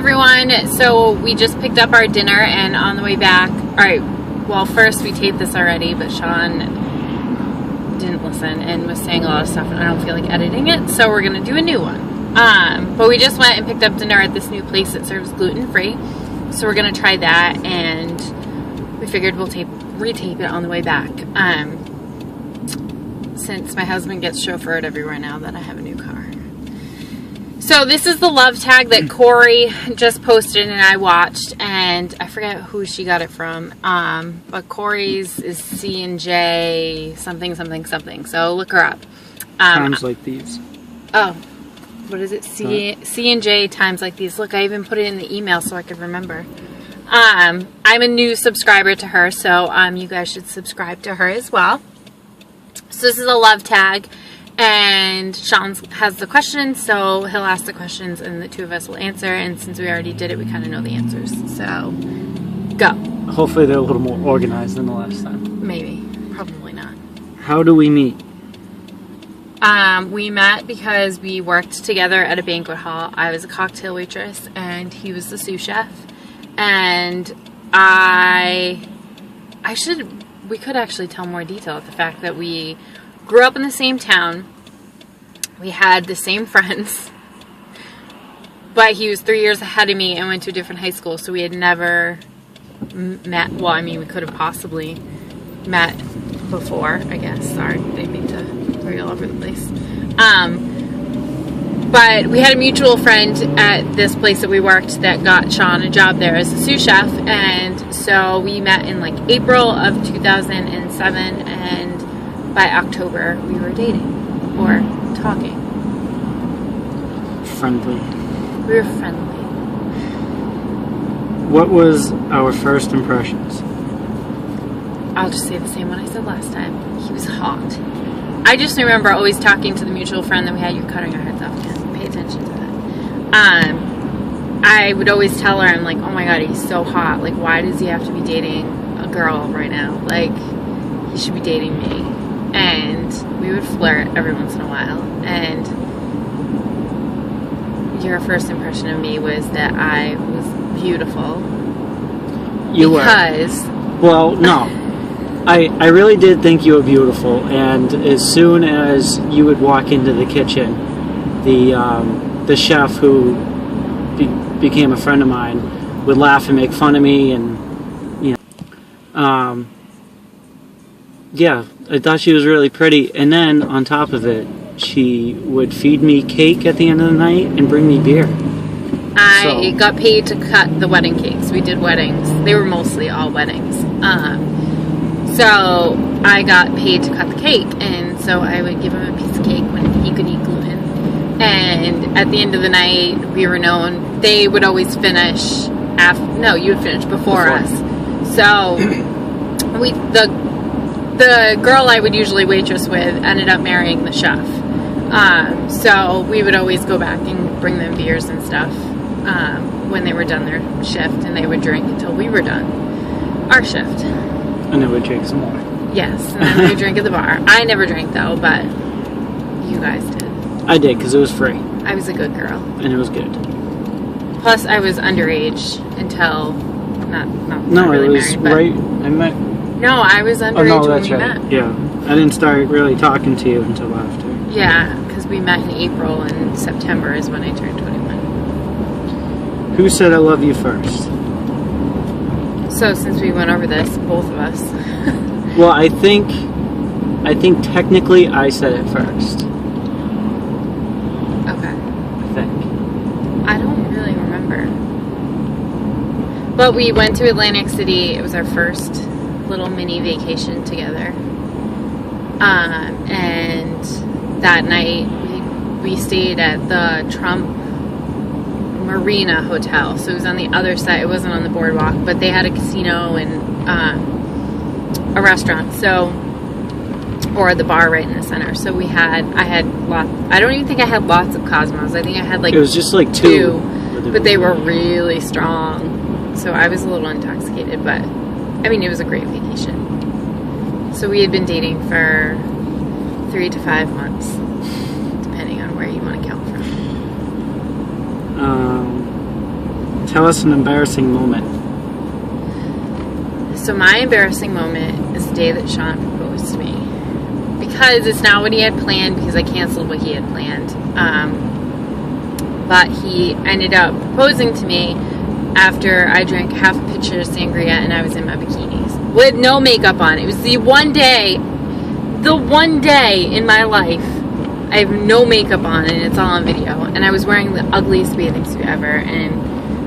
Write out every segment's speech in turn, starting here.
everyone. So we just picked up our dinner and on the way back, alright, well first we taped this already, but Sean didn't listen and was saying a lot of stuff and I don't feel like editing it, so we're going to do a new one. But we just went and picked up dinner at this new place that serves gluten-free, so we're going to try that, and we figured we'll retape it on the way back. Since my husband gets chauffeured everywhere now that I have a new car. So this is the love tag that Corey just posted and I watched, and I forget who she got it from, but Corey's is C&J something something something, so look her up. Times like these. Oh, what is it? C&J times like these. Look, I even put it in the email so I could remember. I'm a new subscriber to her, so you guys should subscribe to her as well. So this is a love tag, and Sean has the questions, so he'll ask the questions and the two of us will answer, and since we already did it, we kind of know the answers. So, go. Hopefully they're a little more organized than the last time. Maybe. Probably not. How do we meet? We met because we worked together at a banquet hall. I was a cocktail waitress, and he was the sous chef, and we could actually tell more detail at the fact that we grew up in the same town. We had the same friends. But he was 3 years ahead of me and went to a different high school, so we had never met. Well, I mean, we could have possibly met before, I guess. Sorry, didn't mean to throw you all over the place. But we had a mutual friend at this place that we worked that got Sean a job there as a sous chef, and so we met in like April of 2007, and by October we were dating or talking. Friendly. We were friendly. What was our first impressions? I'll just say the same one I said last time. He was hot. I just remember always talking to the mutual friend that we had. You're cutting our heads off again. Pay attention to that. I would always tell her, I'm like, oh my god, he's so hot. Like, why does he have to be dating a girl right now? Like, he should be dating me. And we would flirt every once in a while. And your first impression of me was that I was beautiful. You because were. Well, no. I really did think you were beautiful, and as soon as you would walk into the kitchen, the chef who became a friend of mine would laugh and make fun of me, and yeah, I thought she was really pretty. And then on top of it, she would feed me cake at the end of the night and bring me beer. I got paid to cut the wedding cakes. We did weddings. They were mostly all weddings. So I got paid to cut the cake, and so I would give him a piece of cake when he could eat gluten. And at the end of the night, we were known. They would always finish after. No, you would finish before us. So the girl I would usually waitress with ended up marrying the chef. So we would always go back and bring them beers and stuff when they were done their shift, and they would drink until we were done our shift. And then we'd drink some more. Yes, and then we would drink at the bar. I never drank though, but you guys did. I did, because it was free. I was a good girl. And it was good. Plus, I was underage until not No, really it was married, right. I met. No, I was underage when we met. Yeah, I didn't start really talking to you until after. Yeah, because we met in April, and September is when I turned 21. Who said I love you first? So since we went over this, both of us. Well, I think technically I said it first. Okay. I think. I don't really remember. But we went to Atlantic City. It was our first little mini vacation together. And that night we stayed at the Trump Marina Hotel. So it was on the other side. It wasn't on the boardwalk, but they had a casino and a restaurant. So, or the bar right in the center. So I had lots. I don't even think I had lots of Cosmos. I think I had like it was just like two, but they were really strong. So I was a little intoxicated, but I mean, it was a great vacation. So we had been dating for 3 to 5 months, depending on where you want to count from. Tell us an embarrassing moment. So my embarrassing moment is the day that Sean proposed to me. Because it's not what he had planned, because I canceled what he had planned. But he ended up proposing to me after I drank half a pitcher of sangria and I was in my bikinis. With no makeup on. It was the one day in my life I have no makeup on and it's all on video. And I was wearing the ugliest bathing suit ever and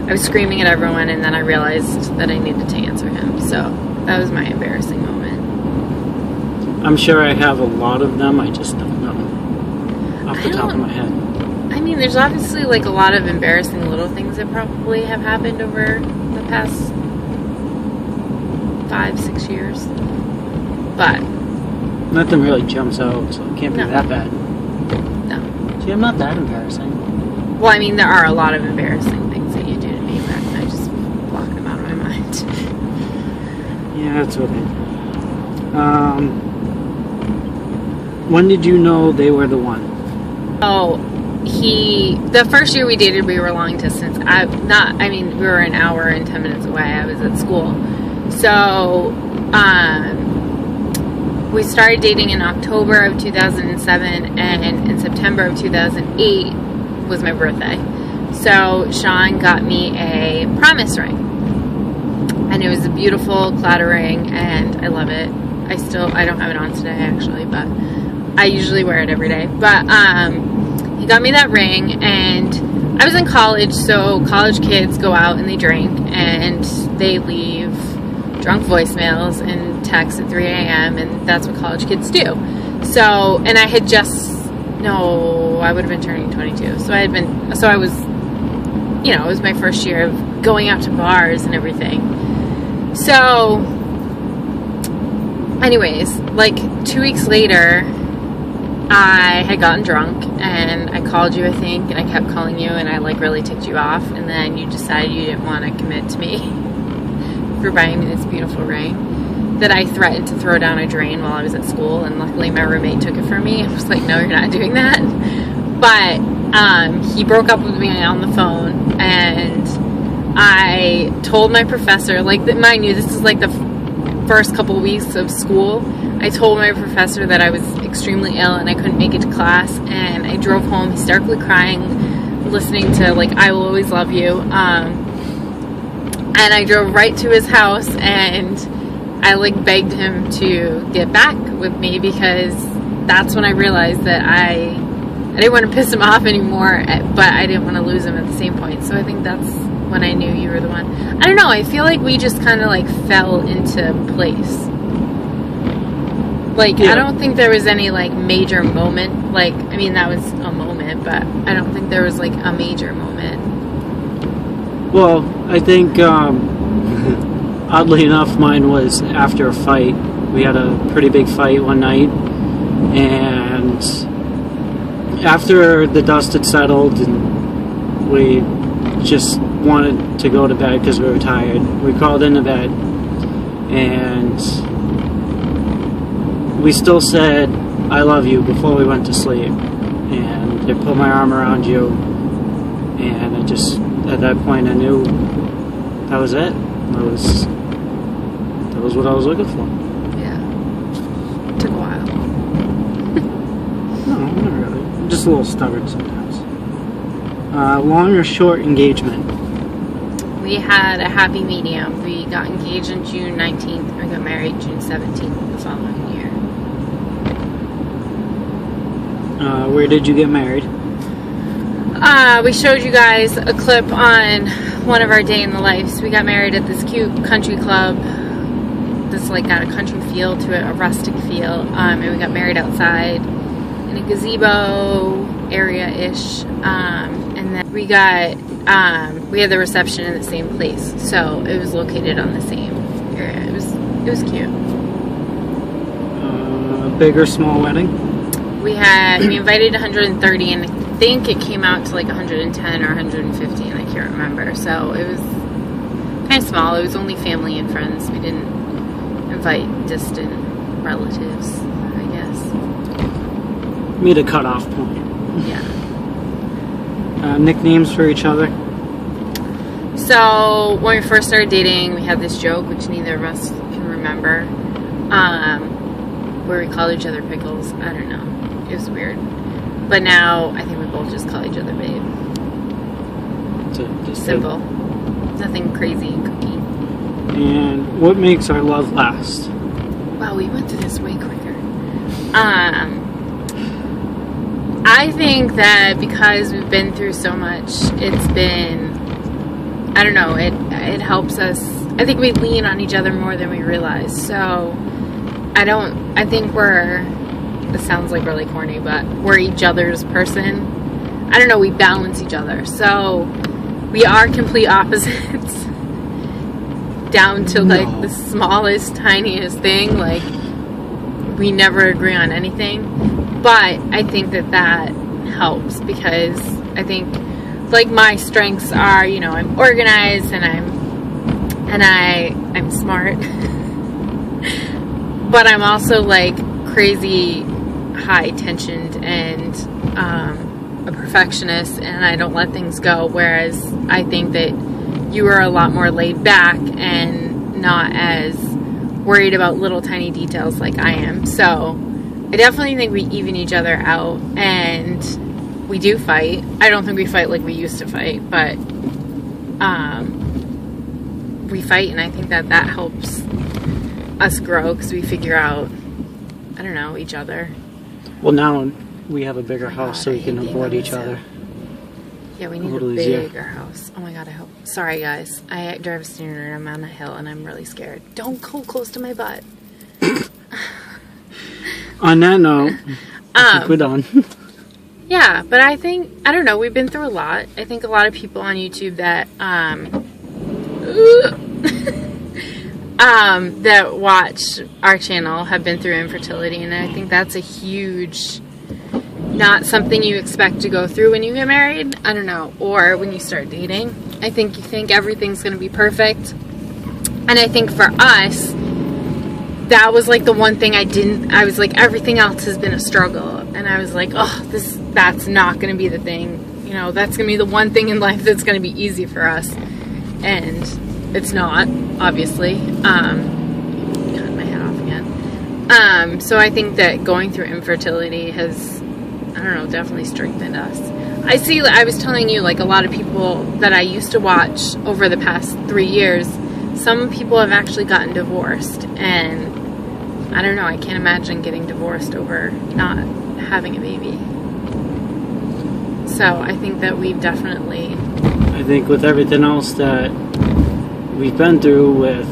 I was screaming at everyone, and then I realized that I needed to answer him. So that was my embarrassing moment. I'm sure I have a lot of them. I just don't know off the top of my head. I mean, there's obviously like a lot of embarrassing little things that probably have happened over the past 5-6 years. But Nothing really jumps out, so it can't be No. that bad. no. See, I'm not that embarrassing. Well, I mean, there are a lot of embarrassing things that you do to me, but I just block them out of my mind. Yeah, that's okay. When did you know they were the one? Oh, the first year we dated, we were long distance. We were an hour and 10 minutes away. I was at school. So, we started dating in October of 2007, and in September of 2008 was my birthday. So, Sean got me a promise ring. And it was a beautiful platter ring, and I love it. I don't have it on today, actually, but I usually wear it every day. But, he got me that ring, and I was in college, so college kids go out and they drink, and they leave drunk voicemails and text at 3 a.m., and that's what college kids do. So, and I had I would have been turning 22. So it was my first year of going out to bars and everything. So, anyways, like 2 weeks later, I had gotten drunk and I called you, I think, and I kept calling you and I like really ticked you off, and then you decided you didn't want to commit to me for buying me this beautiful ring that I threatened to throw down a drain while I was at school, and luckily my roommate took it from me. I was like, no, you're not doing that. But he broke up with me on the phone, and I told my professor, mind you, this is like the first couple weeks of school. I told my professor that I was extremely ill and I couldn't make it to class, and I drove home hysterically crying, listening to I Will Always Love You, and I drove right to his house, and I begged him to get back with me, because that's when I realized that I didn't want to piss him off anymore, but I didn't want to lose him at the same point. So I think that's when I knew you were the one. I don't know, I feel like we just kind of fell into place. Yeah. I don't think there was any major moment. That was a moment, but I don't think there was a major moment. Well, I think, oddly enough, mine was after a fight. We had a pretty big fight one night, and after the dust had settled and we just wanted to go to bed because we were tired, we crawled into bed, and we still said I love you before we went to sleep, and I put my arm around you, and I just, at that point, I knew that was it. That was what I was looking for. Yeah. It took a while. No, not really. I'm just a little stubborn sometimes. Long or short engagement? We had a happy medium. We got engaged on June 19th and we got married June 17th the following year. Where did you get married? We showed you guys a clip on one of our day in the lives. We got married at this cute country club. This got a country feel to it, a rustic feel. And we got married outside in a gazebo area-ish. And then we had the reception in the same place. So it was located on the same area. It was cute. Big or small wedding? We invited 130, and I think it came out to 110 or 150, and I can't remember. So it was kind of small. It was only family and friends. We didn't invite distant relatives, I guess. Made a cutoff point. Yeah. Nicknames for each other? So when we first started dating, we had this joke, which neither of us can remember, where we called each other pickles. I don't know. It was weird. But now I think we both just call each other babe. So just Simple. Nothing crazy and cookie. And what makes our love last? Wow, we went through this way quicker. I think that because we've been through so much, it's been, I don't know, it helps us. I think we lean on each other more than we realize. So I think it sounds like really corny, but we're each other's person. I don't know, we balance each other. So we are complete opposites down to like the smallest, tiniest thing. Like we never agree on anything. But I think that helps because I think like my strengths are, you know, I'm organized and I'm smart. But I'm also like crazy high tensioned and a perfectionist, and I don't let things go, whereas I think that you are a lot more laid back and not as worried about little tiny details like I am. So I definitely think we even each other out, and we do fight. I don't think we fight like we used to fight, but we fight, and I think that helps us grow because we figure out, I don't know, each other. Well, now we have a bigger house, God, so I we can hate avoid being each on other. Yeah, we need little a easier. bigger house. Oh my God, I hope. Sorry, guys. I drive a standard and I'm on a hill and I'm really scared. Don't go close to my butt. On that note, I think we're done. Yeah, but I think, I don't know, we've been through a lot. I think a lot of people on YouTube that, that watch our channel have been through infertility, and I think that's a huge, not something you expect to go through when you get married, I don't know, or when you start dating. I think you think everything's going to be perfect, and I think for us, that was like the one thing I was like, everything else has been a struggle, and I was like, oh, that's not going to be the thing, you know, that's going to be the one thing in life that's going to be easy for us, and it's not, obviously. Cut my head off again. So I think that going through infertility has, I don't know, definitely strengthened us. I was telling you, like, a lot of people that I used to watch over the past 3 years, some people have actually gotten divorced, and I don't know, I can't imagine getting divorced over not having a baby. So I think that we've definitely, I think with everything else that we've been through with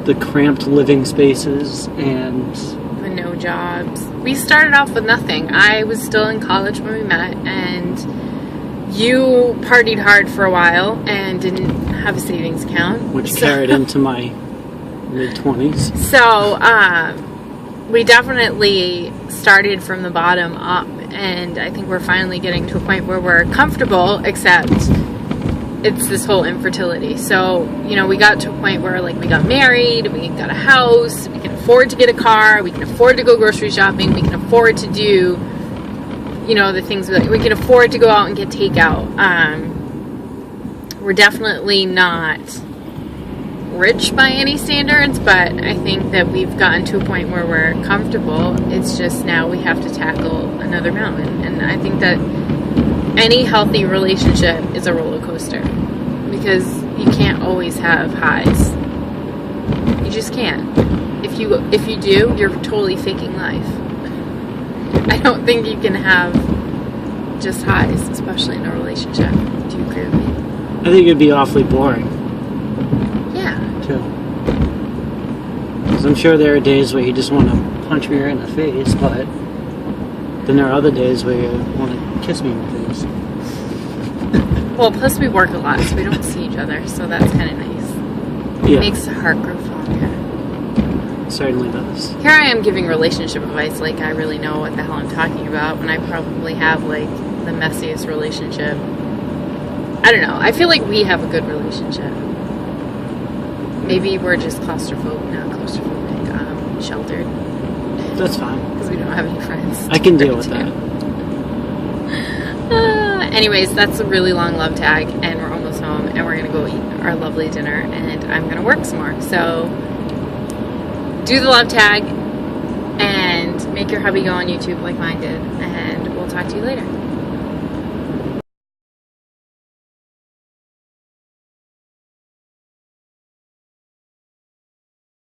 the cramped living spaces and with no jobs. We started off with nothing. I was still in college when we met, and you partied hard for a while and didn't have a savings account. which carried into my mid-20s. So, we definitely started from the bottom up, and I think we're finally getting to a point where we're comfortable, except it's this whole infertility. So, you know, we got to a point where, like, we got married, we got a house, we can afford to get a car, we can afford to go grocery shopping, we can afford to do, you know, the things we can afford to go out and get takeout. We're definitely not rich by any standards, but I think that we've gotten to a point where we're comfortable. It's just now we have to tackle another mountain, and I think that any healthy relationship is a roller coaster, because you can't always have highs. You just can't. If you do, you're totally faking life. I don't think you can have just highs, especially in a relationship. Do you agree with me? I think it'd be awfully boring, Yeah. too. Because I'm sure there are days where you just want to punch me right in the face, but then there are other days where you want to kiss me in the face. Well, plus we work a lot, so we don't see each other, so that's kind of nice. Yeah, It makes the heart grow fonder. it certainly does. Here I am giving relationship advice like I really know what the hell I'm talking about, when I probably have, like, the messiest relationship. I don't know. I feel like we have a good relationship. Maybe we're just claustrophobic, sheltered. That's fine. Because we don't have any friends. I can deal with to. that. Anyways, that's a really long love tag, and we're almost home. and we're gonna go eat our lovely dinner, and I'm gonna work some more. So do the love tag and make your hubby go on YouTube like mine did, and we'll talk to you later.